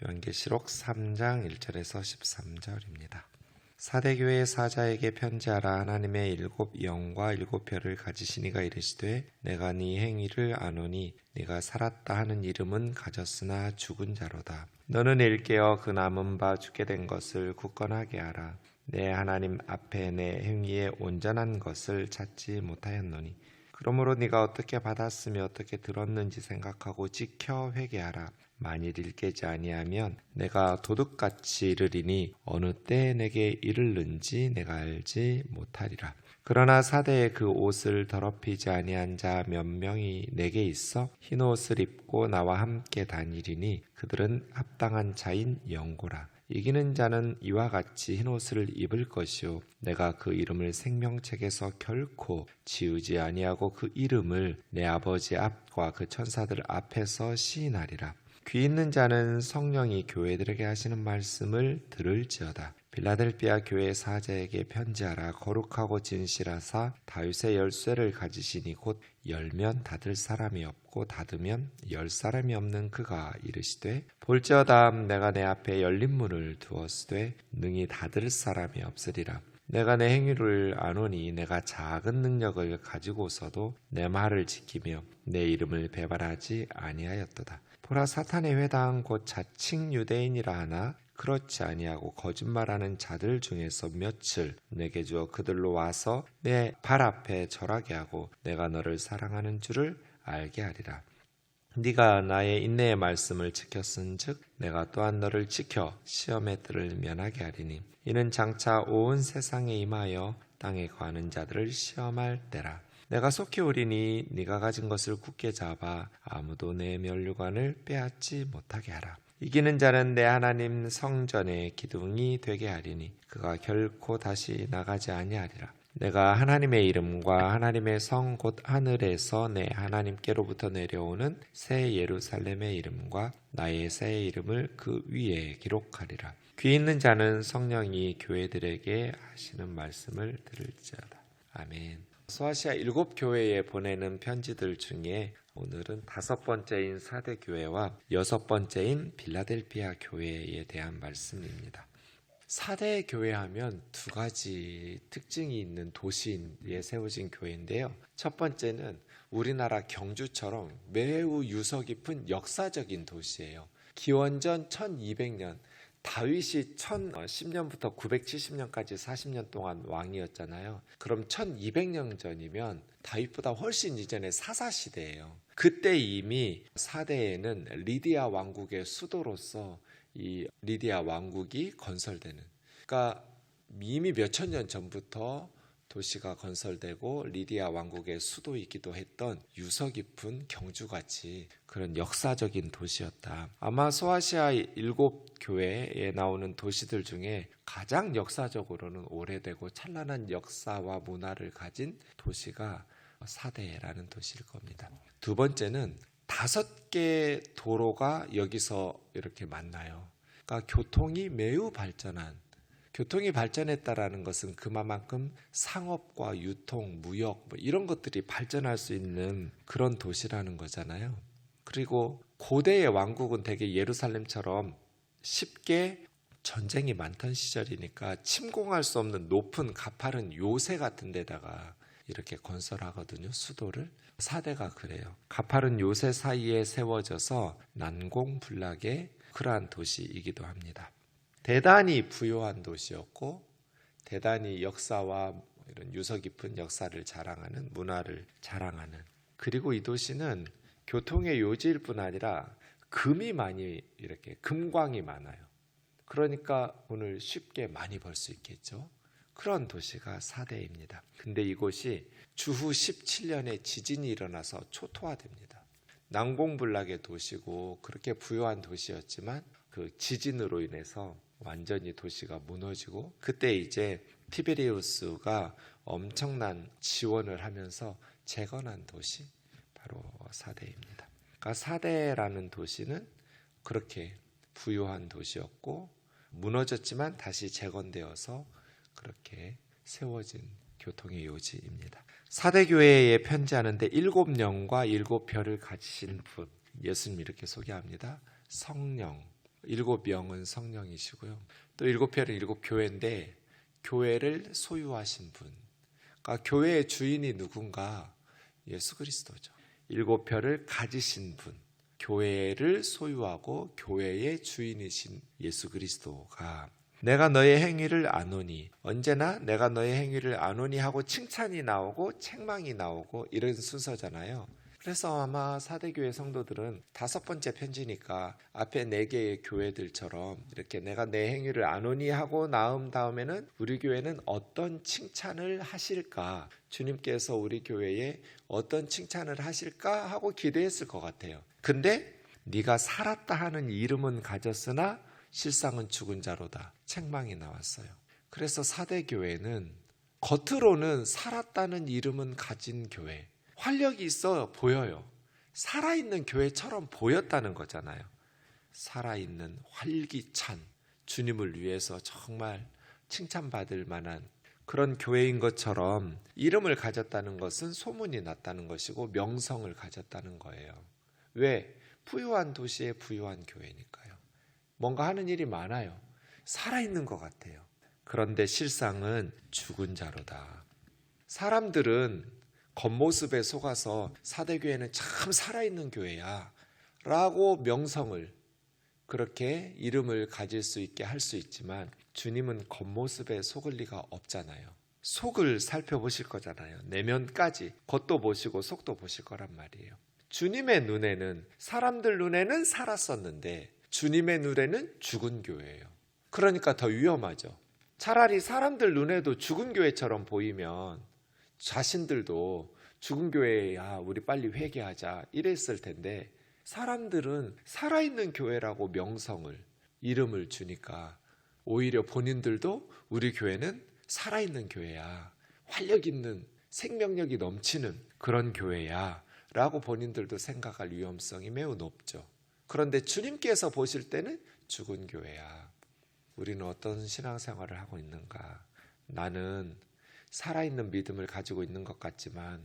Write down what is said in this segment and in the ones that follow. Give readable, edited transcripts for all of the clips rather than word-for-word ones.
요한계시록 3장 1절에서 13절입니다. 사대교회의 사자에게 편지하라. 하나님의 일곱 영과 일곱 별을 가지신 이가 이르시되 내가 네 행위를 아노니 네가 살았다 하는 이름은 가졌으나 죽은 자로다. 너는 일깨어 그 남은 바 죽게 된 것을 굳건하게 하라. 내 하나님 앞에 내 행위에 온전한 것을 찾지 못하였노니 그러므로 네가 어떻게 받았으며 어떻게 들었는지 생각하고 지켜 회개하라. 만일 일깨지 아니하면 내가 도둑같이 이르리니 어느 때 내게 이르는지 내가 알지 못하리라. 그러나 사대에 그 옷을 더럽히지 아니한 자 몇 명이 내게 있어 흰 옷을 입고 나와 함께 다니리니 그들은 합당한 자인 영고라. 이기는 자는 이와 같이 흰 옷을 입을 것이요 내가 그 이름을 생명책에서 결코 지우지 아니하고 그 이름을 내 아버지 앞과 그 천사들 앞에서 시인하리라. 귀 있는 자는 성령이 교회들에게 하시는 말씀을 들을지어다. 빌라델비아 교회 사자에게 편지하라. 거룩하고 진실하사 다윗의 열쇠를 가지시니 곧 열면 닫을 사람이 없고 닫으면 열 사람이 없는 그가 이르시되 볼지어다 내가 내 앞에 열린 문을 두었으되 능히 닫을 사람이 없으리라. 내가 내 행위를 아노니 내가 작은 능력을 가지고서도 내 말을 지키며 내 이름을 배반하지 아니하였도다. 보라 사탄의 회당 곧 자칭 유대인이라 하나 그렇지 아니하고 거짓말하는 자들 중에서 몇을 내게 주어 그들로 와서 내 발 앞에 절하게 하고 내가 너를 사랑하는 줄을 알게 하리라. 네가 나의 인내의 말씀을 지켰은즉 내가 또한 너를 지켜 시험의 뜰을 면하게 하리니 이는 장차 온 세상에 임하여 땅에 거하는 자들을 시험할 때라. 내가 속히 오리니 네가 가진 것을 굳게 잡아 아무도 내 면류관을 빼앗지 못하게 하라. 이기는 자는 내 하나님 성전의 기둥이 되게 하리니 그가 결코 다시 나가지 아니하리라. 내가 하나님의 이름과 하나님의 성 곧 하늘에서 내 하나님께로부터 내려오는 새 예루살렘의 이름과 나의 새 이름을 그 위에 기록하리라. 귀 있는 자는 성령이 교회들에게 하시는 말씀을 들을지어다. 아멘. 소아시아 7교회에 보내는 편지들 중에 오늘은 5번째인 사대교회와 6번째인 빌라델비아 교회에 대한 말씀입니다. 사대교회 하면 두 가지 특징이 있는 도시에 세워진 교회인데요. 첫 번째는 우리나라 경주처럼 매우 유서 깊은 역사적인 도시예요. 기원전 1200년 다윗이 1010년부터 970년까지 40년 동안 왕이었잖아요. 그럼 1200년 전이면 다윗보다 훨씬 이전의 사사시대예요. 그때 이미 사대에는 리디아 왕국의 수도로서 이 리디아 왕국이 건설되는, 그러니까 이미 몇천 년 전부터 도시가 건설되고 리디아 왕국의 수도이기도 했던 유서 깊은 경주같이 그런 역사적인 도시였다. 아마 소아시아 7교회에 나오는 도시들 중에 가장 역사적으로는 오래되고 찬란한 역사와 문화를 가진 도시가 사대라는 도시일 겁니다. 두 번째는 5개 도로가 여기서 이렇게 만나요. 그러니까 교통이 매우 발전한, 교통이 발전했다라는 것은 그만큼 상업과 유통, 무역 이런 것들이 발전할 수 있는 그런 도시라는 거잖아요. 그리고 고대의 왕국은 대개 예루살렘처럼 쉽게 전쟁이 많던 시절이니까 침공할 수 없는 높은 가파른 요새 같은 데다가 이렇게 건설하거든요, 수도를. 사대가 그래요. 가파른 요새 사이에 세워져서 난공불락의 그러한 도시이기도 합니다. 대단히 부유한 도시였고 대단히 역사와 이런 유서 깊은 역사를 자랑하는, 문화를 자랑하는, 그리고 이 도시는 교통의 요지일 뿐 아니라 금이 많이, 이렇게 금광이 많아요. 그러니까 오늘 쉽게 많이 벌 수 있겠죠. 그런 도시가 사대입니다. 근데 이곳이 주후 17년에 지진이 일어나서 초토화됩니다. 난공불락의 도시고 그렇게 부유한 도시였지만 그 지진으로 인해서 완전히 도시가 무너지고, 그때 이제 티베리우스가 엄청난 지원을 하면서 재건한 도시, 바로 사대입니다. 그러니까 사대라는 도시는 그렇게 부유한 도시였고 무너졌지만 다시 재건되어서 그렇게 세워진 교통의 요지입니다. 사대교회에 편지하는데 7영과 7별을 가지신 분, 예수님 이렇게 소개합니다. 성령, 일곱 영은 성령이시고요. 또 일곱 별은 일곱 교회인데 교회를 소유하신 분. 그러니까 교회의 주인이 누군가? 예수 그리스도죠. 일곱 별을 가지신 분. 교회를 소유하고 교회의 주인이신 예수 그리스도가 내가 너의 행위를 아노니, 언제나 내가 너의 행위를 아노니 하고 칭찬이 나오고 책망이 나오고 이런 순서잖아요. 그래서 아마 사대교회 성도들은 다섯 번째 편지니까 앞에 네 개의 교회들처럼 이렇게 내가 내 행위를 아노니 하고 나온 다음에는 우리 교회는 어떤 칭찬을 하실까, 주님께서 우리 교회에 어떤 칭찬을 하실까 하고 기대했을 것 같아요. 근데 네가 살았다 하는 이름은 가졌으나 실상은 죽은 자로다, 책망이 나왔어요. 그래서 사대교회는 겉으로는 살았다는 이름은 가진 교회, 활력이 있어 보여요. 살아있는 교회처럼 보였다는 거잖아요. 살아있는 활기찬, 주님을 위해서 정말 칭찬받을 만한 그런 교회인 것처럼 이름을 가졌다는 것은 소문이 났다는 것이고 명성을 가졌다는 거예요. 왜? 부유한 도시에 부유한 교회니까요. 뭔가 하는 일이 많아요. 살아있는 것 같아요. 그런데 실상은 죽은 자로다. 사람들은 겉모습에 속아서 사대교회는 참 살아있는 교회야 라고 명성을, 그렇게 이름을 가질 수 있게 할 수 있지만 주님은 겉모습에 속을 리가 없잖아요. 속을 살펴보실 거잖아요. 내면까지 겉도 보시고 속도 보실 거란 말이에요. 주님의 눈에는, 사람들 눈에는 살았었는데 주님의 눈에는 죽은 교회예요. 그러니까 더 위험하죠. 차라리 사람들 눈에도 죽은 교회처럼 보이면 자신들도 죽은 교회야 우리 빨리 회개하자 이랬을 텐데, 사람들은 살아있는 교회라고 명성을, 이름을 주니까 오히려 본인들도 우리 교회는 살아있는 교회야, 활력 있는, 생명력이 넘치는 그런 교회야 라고 본인들도 생각할 위험성이 매우 높죠. 그런데 주님께서 보실 때는 죽은 교회야. 우리는 어떤 신앙생활을 하고 있는가? 나는 살아있는 믿음을 가지고 있는 것 같지만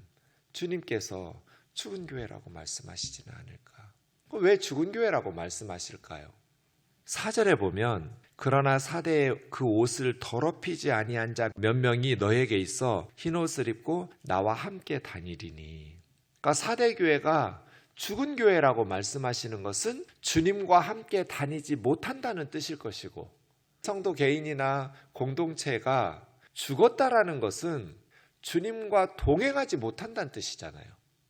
주님께서 죽은 교회라고 말씀하시지는 않을까? 왜 죽은 교회라고 말씀하실까요? 4절에 보면 그러나 사대의 그 옷을 더럽히지 아니한 자 몇 명이 너에게 있어 흰 옷을 입고 나와 함께 다니리니. 그러니까 사대교회가 죽은 교회라고 말씀하시는 것은 주님과 함께 다니지 못한다는 뜻일 것이고, 성도 개인이나 공동체가 죽었다라는 것은 주님과 동행하지 못한다는 뜻이잖아요.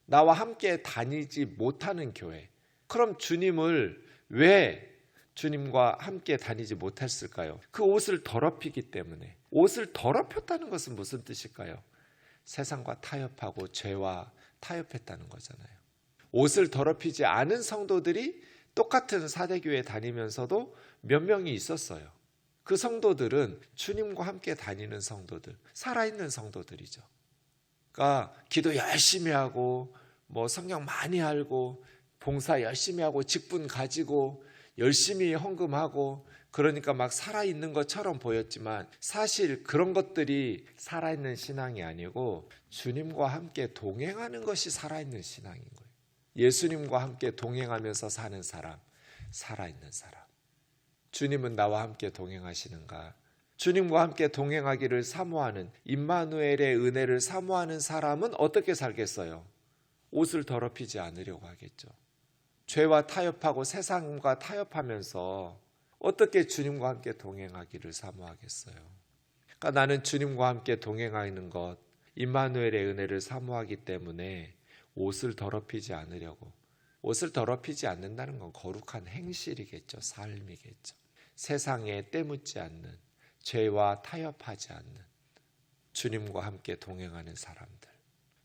나와 함께 다니지 못하는 교회. 그럼 주님을 왜 주님과 함께 다니지 못했을까요? 그 옷을 더럽히기 때문에. 옷을 더럽혔다는 것은 무슨 뜻일까요? 세상과 타협하고 죄와 타협했다는 거잖아요. 옷을 더럽히지 않은 성도들이 똑같은 사대교회에 다니면서도 몇 명이 있었어요. 그 성도들은 주님과 함께 다니는 성도들, 살아있는 성도들이죠. 그러니까 기도 열심히 하고 성경 많이 알고 봉사 열심히 하고 직분 가지고 열심히 헌금하고, 그러니까 막 살아있는 것처럼 보였지만 사실 그런 것들이 살아있는 신앙이 아니고 주님과 함께 동행하는 것이 살아있는 신앙인 거예요. 예수님과 함께 동행하면서 사는 사람, 살아있는 사람. 주님은 나와 함께 동행하시는가? 주님과 함께 동행하기를 사모하는, 임마누엘의 은혜를 사모하는 사람은 어떻게 살겠어요? 옷을 더럽히지 않으려고 하겠죠. 죄와 타협하고 세상과 타협하면서 어떻게 주님과 함께 동행하기를 사모하겠어요? 그러니까 나는 주님과 함께 동행하는 것, 임마누엘의 은혜를 사모하기 때문에 옷을 더럽히지 않으려고. 옷을 더럽히지 않는다는 건 거룩한 행실이겠죠. 삶이겠죠. 세상에 때묻지 않는, 죄와 타협하지 않는 주님과 함께 동행하는 사람들,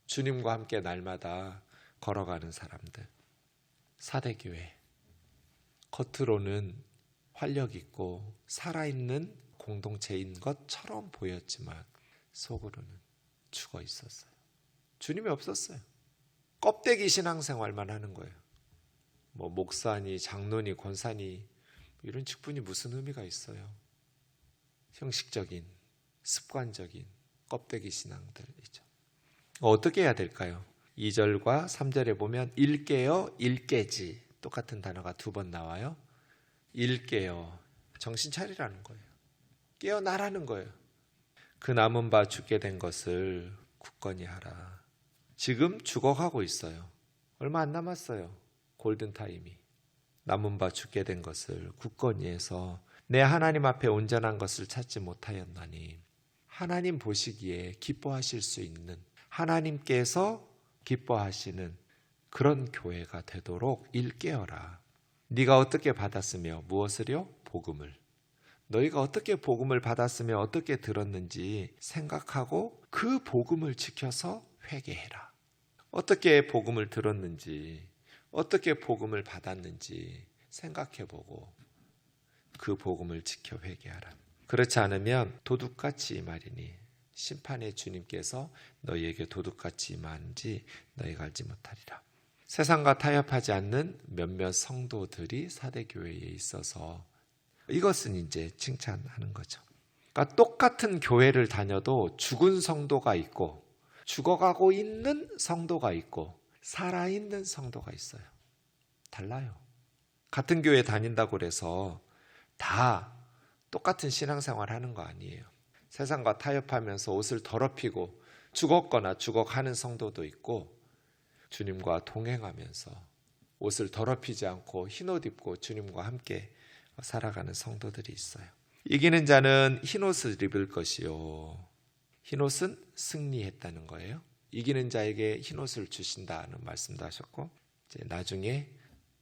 주님과 함께 날마다 걸어가는 사람들. 사대교회, 겉으로는 활력 있고 살아있는 공동체인 것처럼 보였지만 속으로는 죽어 있었어요. 주님이 없었어요. 껍데기 신앙생활만 하는 거예요. 목사니 장로니 권사니 이런 직분이 무슨 의미가 있어요? 형식적인, 습관적인 껍데기 신앙들이죠. 어떻게 해야 될까요? 2절과 3절에 보면 일깨어 일깨지, 똑같은 단어가 두 번 나와요. 일 깨어 정신 차리라는 거예요. 깨어나라는 거예요. 그 남은 바 죽게 된 것을 굳건히 하라. 지금 죽어가고 있어요. 얼마 안 남았어요. 골든타임이. 남은 바 죽게 된 것을 굳건히 해서 내 하나님 앞에 온전한 것을 찾지 못하였나니 하나님 보시기에 기뻐하실 수 있는, 하나님께서 기뻐하시는 그런 교회가 되도록 일깨어라. 네가 어떻게 받았으며 무엇을요? 복음을. 너희가 어떻게 복음을 받았으며 어떻게 들었는지 생각하고 그 복음을 지켜서 회개해라. 어떻게 복음을 들었는지, 어떻게 복음을 받았는지 생각해보고 그 복음을 지켜 회개하라. 그렇지 않으면 도둑같이 임하리니 심판의 주님께서 너희에게 도둑같이 임하는지 너희가 알지 못하리라. 세상과 타협하지 않는 몇몇 성도들이 사대교회에 있어서 이것은 이제 칭찬하는 거죠. 그러니까 똑같은 교회를 다녀도 죽은 성도가 있고 죽어가고 있는 성도가 있고 살아있는 성도가 있어요. 달라요. 같은 교회 다닌다고 해서 다 똑같은 신앙생활 하는 거 아니에요. 세상과 타협하면서 옷을 더럽히고 죽었거나 죽어가는 성도도 있고 주님과 동행하면서 옷을 더럽히지 않고 흰옷 입고 주님과 함께 살아가는 성도들이 있어요. 이기는 자는 흰옷을 입을 것이요. 흰옷은 승리했다는 거예요. 이기는 자에게 흰옷을 주신다는 말씀도 하셨고 이제 나중에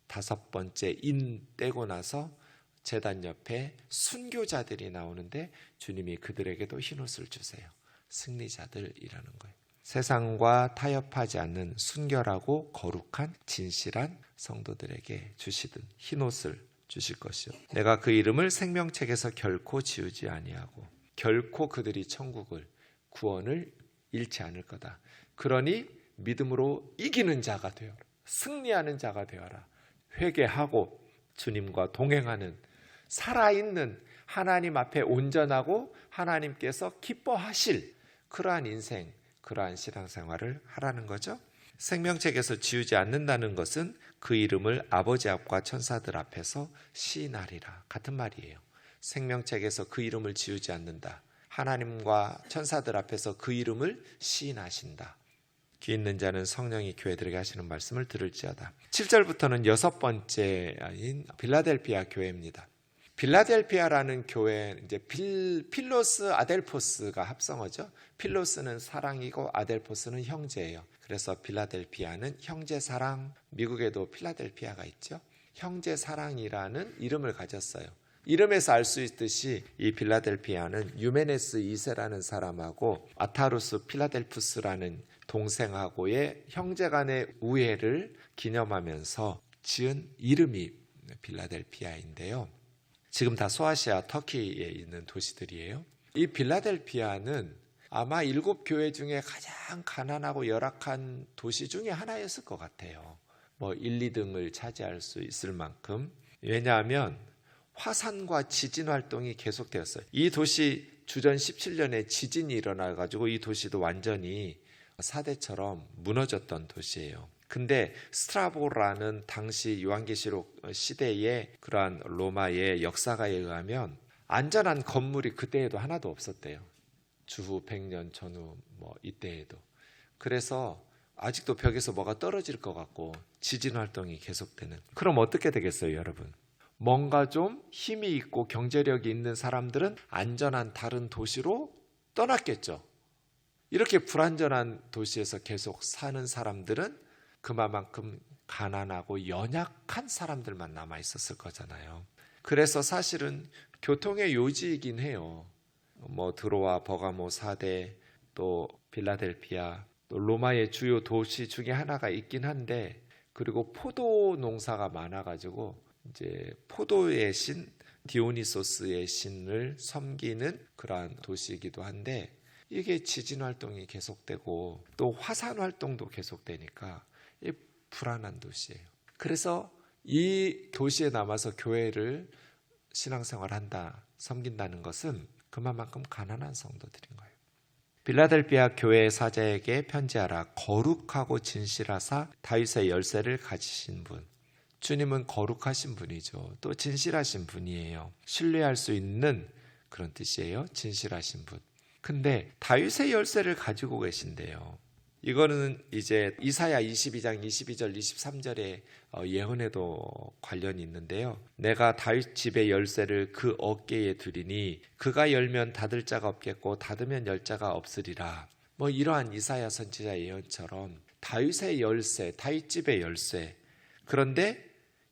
5번째 인 떼고 나서 제단 옆에 순교자들이 나오는데 주님이 그들에게도 흰옷을 주세요. 승리자들이라는 거예요. 세상과 타협하지 않는 순결하고 거룩한 진실한 성도들에게 주시든 흰옷을 주실 것이요. 내가 그 이름을 생명책에서 결코 지우지 아니하고 결코 그들이 천국을 구원을 잃지 않을 거다. 그러니 믿음으로 이기는 자가 되어라. 승리하는 자가 되어라. 회개하고 주님과 동행하는 살아있는 하나님 앞에 온전하고 하나님께서 기뻐하실 그러한 인생, 그러한 신앙생활을 하라는 거죠. 생명책에서 지우지 않는다는 것은 그 이름을 아버지 앞과 천사들 앞에서 시인하리라. 같은 말이에요. 생명책에서 그 이름을 지우지 않는다. 하나님과 천사들 앞에서 그 이름을 시인하신다. 귀 있는 자는 성령이 교회들에게 하시는 말씀을 들을지어다. 7절부터는 6번째인 빌라델피아 교회입니다. 빌라델피아라는 교회, 이제 필로스 아델포스가 합성어죠. 필로스는 사랑이고 아델포스는 형제예요. 그래서 빌라델피아는 형제 사랑, 미국에도 필라델피아가 있죠. 형제 사랑이라는 이름을 가졌어요. 이름에서 알 수 있듯이 이 빌라델피아는 유메네스 2세라는 사람하고 아타루스 필라델푸스라는 동생하고의 형제간의 우애를 기념하면서 지은 이름이 빌라델피아인데요. 지금 다 소아시아 터키에 있는 도시들이에요. 이 빌라델피아는 아마 7교회 중에 가장 가난하고 열악한 도시 중에 하나였을 것 같아요. 1, 2등을 차지할 수 있을 만큼. 왜냐하면 화산과 지진 활동이 계속되었어요. 이 도시 주전 17년에 지진이 일어나가지고 이 도시도 완전히 사대처럼 무너졌던 도시예요. 근데 스트라보라는 당시 요한계시록 시대의 그러한 로마의 역사가에 의하면 안전한 건물이 그때에도 하나도 없었대요. 주후 100년 전후 이때에도. 그래서 아직도 벽에서 뭐가 떨어질 것 같고 지진 활동이 계속되는. 그럼 어떻게 되겠어요, 여러분? 뭔가 좀 힘이 있고 경제력이 있는 사람들은 안전한 다른 도시로 떠났겠죠. 이렇게 불안전한 도시에서 계속 사는 사람들은 그만큼 가난하고 연약한 사람들만 남아 있었을 거잖아요. 그래서 사실은 교통의 요지이긴 해요. 드로아, 버가모, 사대, 또 빌라델피아, 또 로마의 주요 도시 중에 하나가 있긴 한데, 그리고 포도 농사가 많아가지고 이제 포도의 신 디오니소스의 신을 섬기는 그러한 도시이기도 한데, 이게 지진 활동이 계속되고 또 화산 활동도 계속되니까 불안한 도시예요. 그래서 이 도시에 남아서 교회를 신앙생활한다, 섬긴다는 것은 그만큼 가난한 성도들인 거예요. 빌라델피아 교회 사자에게 편지하라. 거룩하고 진실하사 다윗의 열쇠를 가지신 분, 주님은 거룩하신 분이죠. 또 진실하신 분이에요. 신뢰할 수 있는 그런 뜻이에요. 진실하신 분. 근데 다윗의 열쇠를 가지고 계신데요. 이거는 이제 이사야 22장 22절 23절의 예언에도 관련이 있는데요. 내가 다윗 집의 열쇠를 그 어깨에 두리니 그가 열면 닫을 자가 없겠고 닫으면 열 자가 없으리라. 이러한 이사야 선지자 예언처럼 다윗의 열쇠, 다윗 집의 열쇠. 그런데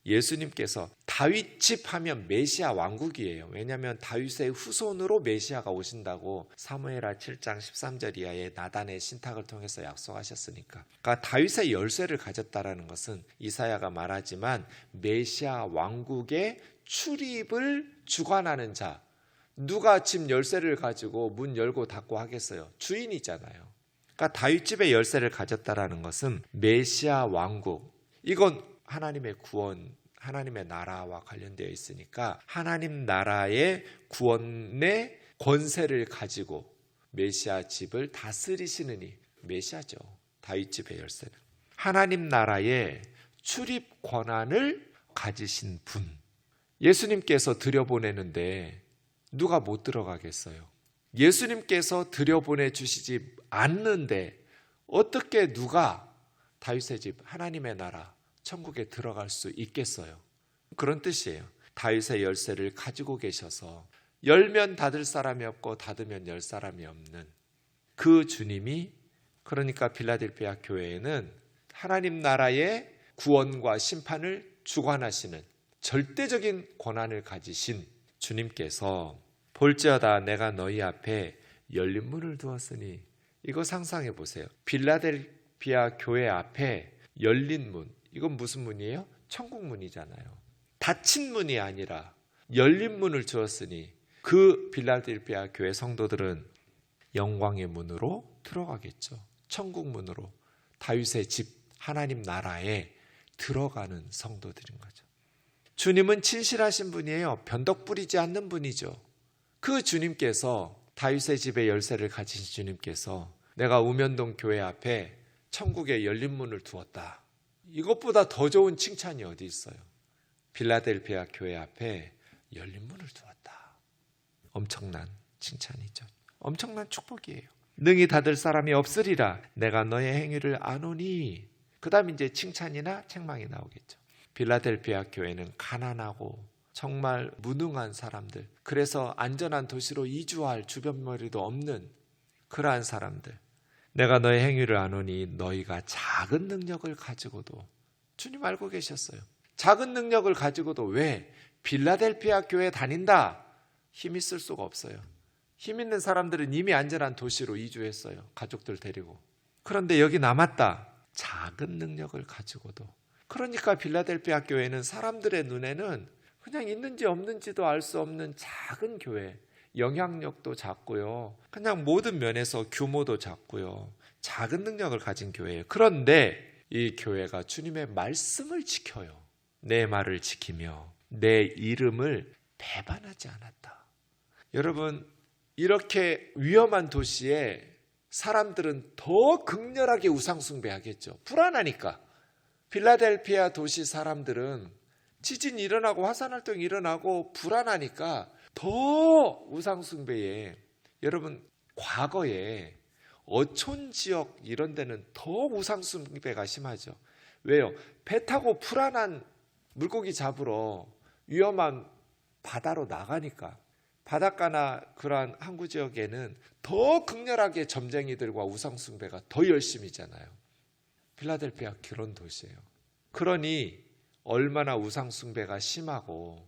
예수님께서 다윗 집 하면 메시아 왕국이에요. 왜냐하면 다윗의 후손으로 메시아가 오신다고 사무엘하 7장 13절 이하의 나단의 신탁을 통해서 약속하셨으니까. 그러니까 다윗의 열쇠를 가졌다라는 것은 이사야가 말하지만 메시아 왕국의 출입을 주관하는 자. 누가 집 열쇠를 가지고 문 열고 닫고 하겠어요? 주인이잖아요. 그러니까 다윗 집의 열쇠를 가졌다라는 것은 메시아 왕국. 이건 하나님의 구원, 하나님의 나라와 관련되어 있으니까 하나님 나라의 구원의 권세를 가지고 메시아 집을 다스리시느니, 메시아죠. 다윗 집의 열쇠는 하나님 나라의 출입 권한을 가지신 분. 예수님께서 들여보내는데 누가 못 들어가겠어요? 예수님께서 들여보내 주시지 않는데 어떻게 누가 다윗의 집, 하나님의 나라, 천국에 들어갈 수 있겠어요? 그런 뜻이에요. 다윗의 열쇠를 가지고 계셔서 열면 닫을 사람이 없고 닫으면 열 사람이 없는 그 주님이, 그러니까 빌라델피아 교회에는 하나님 나라의 구원과 심판을 주관하시는 절대적인 권한을 가지신 주님께서 볼지어다 내가 너희 앞에 열린 문을 두었으니, 이거 상상해 보세요. 빌라델피아 교회 앞에 열린 문, 이건 무슨 문이에요? 천국 문이잖아요. 닫힌 문이 아니라 열린 문을 주었으니 그 빌라델피아 교회 성도들은 영광의 문으로 들어가겠죠. 천국 문으로 다윗의 집, 하나님 나라에 들어가는 성도들인 거죠. 주님은 진실하신 분이에요. 변덕 부리지 않는 분이죠. 그 주님께서, 다윗의 집의 열쇠를 가지신 주님께서 내가 우면동 교회 앞에 천국의 열린 문을 두었다. 이것보다 더 좋은 칭찬이 어디 있어요? 빌라델피아 교회 앞에 열린 문을 두었다. 엄청난 칭찬이죠. 엄청난 축복이에요. 능히 닫을 사람이 없으리라. 내가 너의 행위를 아노니. 그 다음 이제 칭찬이나 책망이 나오겠죠. 빌라델피아 교회는 가난하고 정말 무능한 사람들, 그래서 안전한 도시로 이주할 주변머리도 없는 그러한 사람들. 내가 너의 행위를 아노니 너희가 작은 능력을 가지고도, 주님 알고 계셨어요. 작은 능력을 가지고도 왜 빌라델피아 교회 다닌다? 힘 있을 수가 없어요. 힘 있는 사람들은 이미 안전한 도시로 이주했어요. 가족들 데리고. 그런데 여기 남았다. 작은 능력을 가지고도. 그러니까 빌라델피아 교회는 사람들의 눈에는 그냥 있는지 없는지도 알 수 없는 작은 교회, 영향력도 작고요. 그냥 모든 면에서 규모도 작고요. 작은 능력을 가진 교회예요. 그런데 이 교회가 주님의 말씀을 지켜요. 내 말을 지키며 내 이름을 배반하지 않았다. 여러분, 이렇게 위험한 도시에 사람들은 더 극렬하게 우상숭배하겠죠. 불안하니까. 빌라델피아 도시 사람들은 지진 일어나고 화산활동 일어나고 불안하니까 더 우상숭배에, 여러분 과거에 어촌 지역 이런 데는 더 우상숭배가 심하죠. 왜요? 배 타고 불안한 물고기 잡으러 위험한 바다로 나가니까. 바닷가나 그러한 항구 지역에는 더 극렬하게 점쟁이들과 우상숭배가 더 열심히잖아요. 필라델피아 그런 도시예요. 그러니 얼마나 우상숭배가 심하고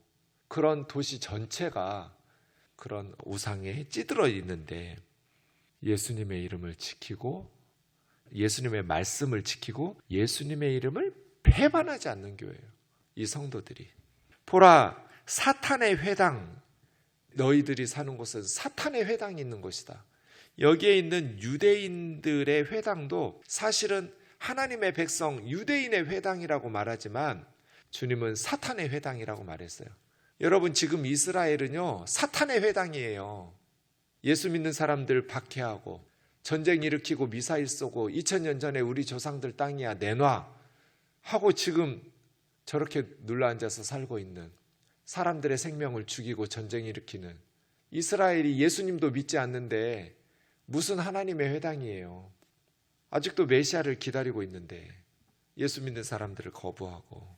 그런 도시 전체가 그런 우상에 찌들어 있는데, 예수님의 이름을 지키고 예수님의 말씀을 지키고 예수님의 이름을 배반하지 않는 교회예요. 이 성도들이. 보라, 사탄의 회당, 너희들이 사는 곳은 사탄의 회당이 있는 곳이다. 여기에 있는 유대인들의 회당도 사실은 하나님의 백성 유대인의 회당이라고 말하지만 주님은 사탄의 회당이라고 말했어요. 여러분, 지금 이스라엘은요 사탄의 회당이에요. 예수 믿는 사람들 박해하고 전쟁 일으키고 미사일 쏘고 2000년 전에 우리 조상들 땅이야 내놔 하고 지금 저렇게 눌러앉아서 살고 있는, 사람들의 생명을 죽이고 전쟁 일으키는 이스라엘이 예수님도 믿지 않는데 무슨 하나님의 회당이에요. 아직도 메시아를 기다리고 있는데 예수 믿는 사람들을 거부하고,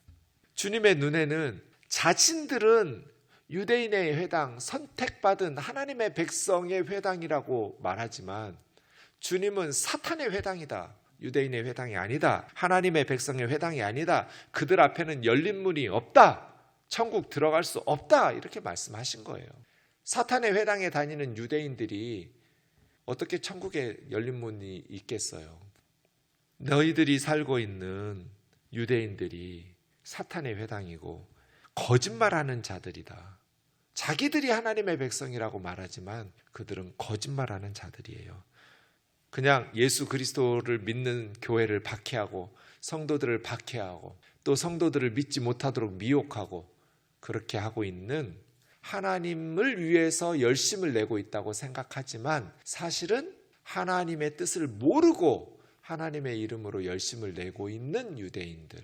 주님의 눈에는 자신들은 유대인의 회당, 선택받은 하나님의 백성의 회당이라고 말하지만 주님은 사탄의 회당이다, 유대인의 회당이 아니다, 하나님의 백성의 회당이 아니다, 그들 앞에는 열린 문이 없다, 천국 들어갈 수 없다, 이렇게 말씀하신 거예요. 사탄의 회당에 다니는 유대인들이 어떻게 천국에 열린 문이 있겠어요? 너희들이 살고 있는 유대인들이 사탄의 회당이고 거짓말하는 자들이다. 자기들이 하나님의 백성이라고 말하지만 그들은 거짓말하는 자들이에요. 그냥 예수 그리스도를 믿는 교회를 박해하고 성도들을 박해하고 또 성도들을 믿지 못하도록 미혹하고 그렇게 하고 있는, 하나님을 위해서 열심을 내고 있다고 생각하지만 사실은 하나님의 뜻을 모르고 하나님의 이름으로 열심을 내고 있는 유대인들.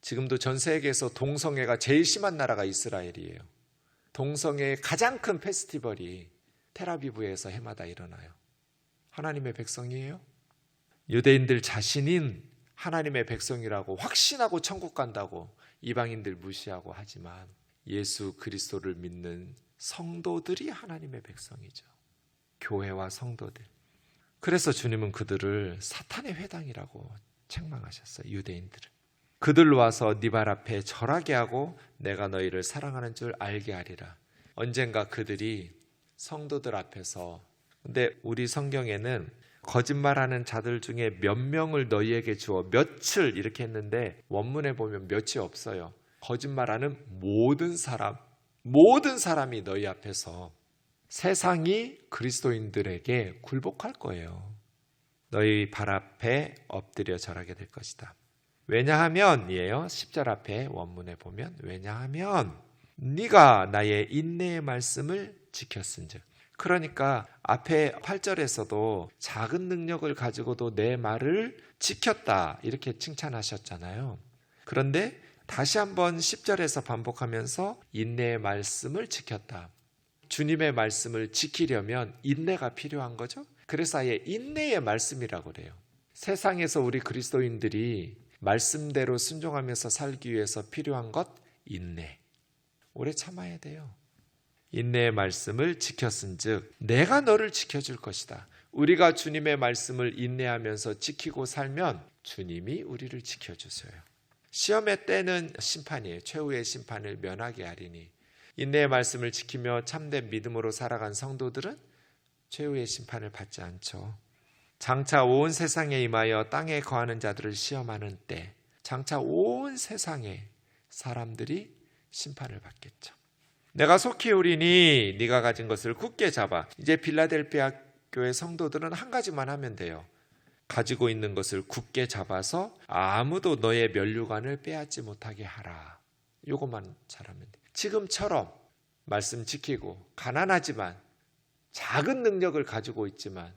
지금도 전 세계에서 동성애가 제일 심한 나라가 이스라엘이에요. 동성애의 가장 큰 페스티벌이 텔아비브에서 해마다 일어나요. 하나님의 백성이에요? 유대인들 자신인 하나님의 백성이라고 확신하고 천국 간다고 이방인들 무시하고 하지만 예수 그리스도를 믿는 성도들이 하나님의 백성이죠. 교회와 성도들. 그래서 주님은 그들을 사탄의 회당이라고 책망하셨어요. 유대인들을. 그들로 와서 네 발 앞에 절하게 하고 내가 너희를 사랑하는 줄 알게 하리라. 언젠가 그들이 성도들 앞에서, 근데 우리 성경에는 거짓말하는 자들 중에 몇 명을 너희에게 주어 몇을 이렇게 했는데 원문에 보면 몇이 없어요. 거짓말하는 모든 사람이 너희 앞에서 세상이 그리스도인들에게 굴복할 거예요. 너희 발 앞에 엎드려 절하게 될 것이다. 왜냐하면 이에요. 10절 앞에 원문에 보면 왜냐하면 네가 나의 인내의 말씀을 지켰은즉. 그러니까 앞에 8절에서도 작은 능력을 가지고도 내 말을 지켰다 이렇게 칭찬하셨잖아요. 그런데 다시 한번 10절에서 반복하면서 인내의 말씀을 지켰다. 주님의 말씀을 지키려면 인내가 필요한 거죠. 그래서 아예 인내의 말씀이라고 그래요. 세상에서 우리 그리스도인들이 말씀대로 순종하면서 살기 위해서 필요한 것, 인내. 오래 참아야 돼요. 인내의 말씀을 지켰은즉 내가 너를 지켜줄 것이다. 우리가 주님의 말씀을 인내하면서 지키고 살면 주님이 우리를 지켜주세요. 시험의 때는 심판이에요. 최후의 심판을 면하게 하리니. 인내의 말씀을 지키며 참된 믿음으로 살아간 성도들은 최후의 심판을 받지 않죠. 장차 온 세상에 임하여 땅에 거하는 자들을 시험하는 때 장차 온 세상에 사람들이 심판을 받겠죠. 내가 속히 오리니 네가 가진 것을 굳게 잡아. 이제 빌라델피아 교회 성도들은 한 가지만 하면 돼요. 가지고 있는 것을 굳게 잡아서 아무도 너의 면류관을 빼앗지 못하게 하라. 이것만 잘하면 돼. 지금처럼 말씀 지키고 가난하지만 작은 능력을 가지고 있지만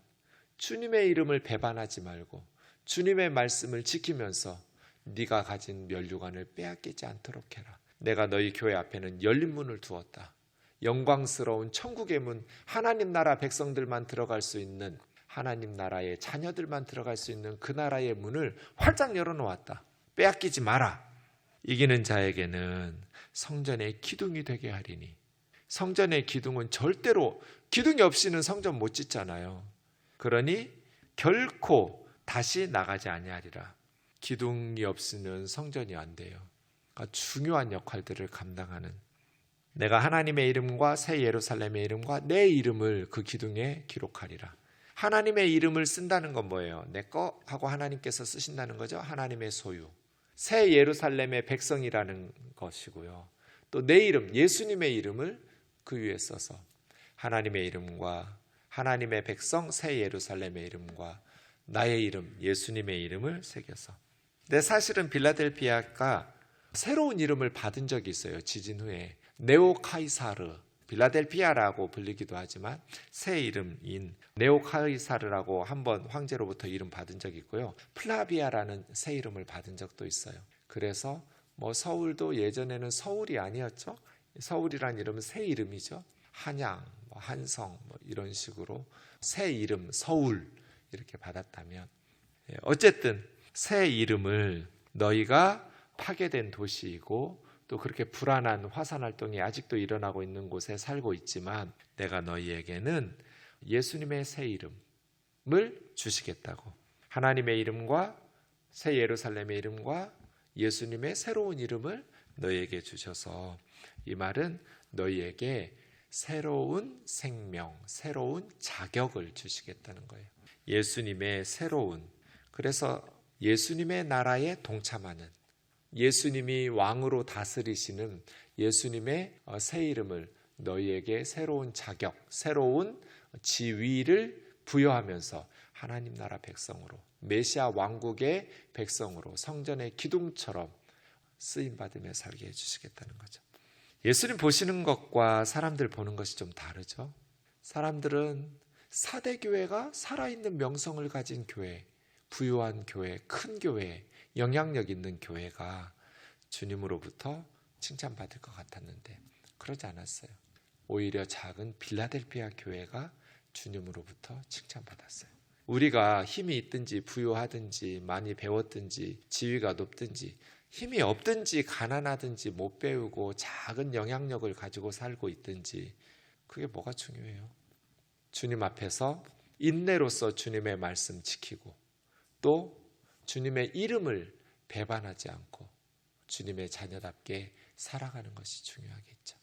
주님의 이름을 배반하지 말고 주님의 말씀을 지키면서 네가 가진 면류관을 빼앗기지 않도록 해라. 내가 너희 교회 앞에는 열린 문을 두었다. 영광스러운 천국의 문, 하나님 나라 백성들만 들어갈 수 있는, 하나님 나라의 자녀들만 들어갈 수 있는 그 나라의 문을 활짝 열어놓았다. 빼앗기지 마라. 이기는 자에게는 성전의 기둥이 되게 하리니. 성전의 기둥은 절대로, 기둥이 없이는 성전 못 짓잖아요. 그러니 결코 다시 나가지 아니하리라. 기둥이 없으면 성전이 안 돼요. 그러니까 중요한 역할들을 감당하는, 내가 하나님의 이름과 새 예루살렘의 이름과 내 이름을 그 기둥에 기록하리라. 하나님의 이름을 쓴다는 건 뭐예요? 내 거 하고 하나님께서 쓰신다는 거죠. 하나님의 소유. 새 예루살렘의 백성이라는 것이고요. 또 내 이름, 예수님의 이름을 그 위에 써서 하나님의 이름과 하나님의 백성 새 예루살렘의 이름과 나의 이름, 예수님의 이름을 새겨서. 근데 사실은 빌라델피아가 새로운 이름을 받은 적이 있어요. 지진 후에. 네오카이사르, 빌라델피아라고 불리기도 하지만 새 이름인 네오카이사르라고 한번 황제로부터 이름 받은 적이 있고요. 플라비아라는 새 이름을 받은 적도 있어요. 그래서 서울도 예전에는 서울이 아니었죠. 서울이란 이름은 새 이름이죠. 한양, 한성 이런 식으로 새 이름 서울 이렇게 받았다면, 어쨌든 새 이름을 너희가 파괴된 도시이고 또 그렇게 불안한 화산 활동이 아직도 일어나고 있는 곳에 살고 있지만 내가 너희에게는 예수님의 새 이름을 주시겠다고. 하나님의 이름과 새 예루살렘의 이름과 예수님의 새로운 이름을 너희에게 주셔서, 이 말은 너희에게 새로운 생명, 새로운 자격을 주시겠다는 거예요. 예수님의 새로운, 그래서 예수님의 나라에 동참하는, 예수님이 왕으로 다스리시는 예수님의 새 이름을 너희에게 새로운 자격, 새로운 지위를 부여하면서 하나님 나라 백성으로, 메시아 왕국의 백성으로 성전의 기둥처럼 쓰임받으며 살게 해주시겠다는 거죠. 예수님 보시는 것과 사람들 보는 것이 좀 다르죠. 사람들은 사대교회가 살아있는 명성을 가진 교회, 부유한 교회, 큰 교회, 영향력 있는 교회가 주님으로부터 칭찬받을 것 같았는데 그러지 않았어요. 오히려 작은 빌라델피아 교회가 주님으로부터 칭찬받았어요. 우리가 힘이 있든지 부유하든지 많이 배웠든지 지위가 높든지 힘이 없든지 가난하든지 못 배우고 작은 영향력을 가지고 살고 있든지 그게 뭐가 중요해요? 주님 앞에서 인내로서 주님의 말씀 지키고 또 주님의 이름을 배반하지 않고 주님의 자녀답게 살아가는 것이 중요하겠죠.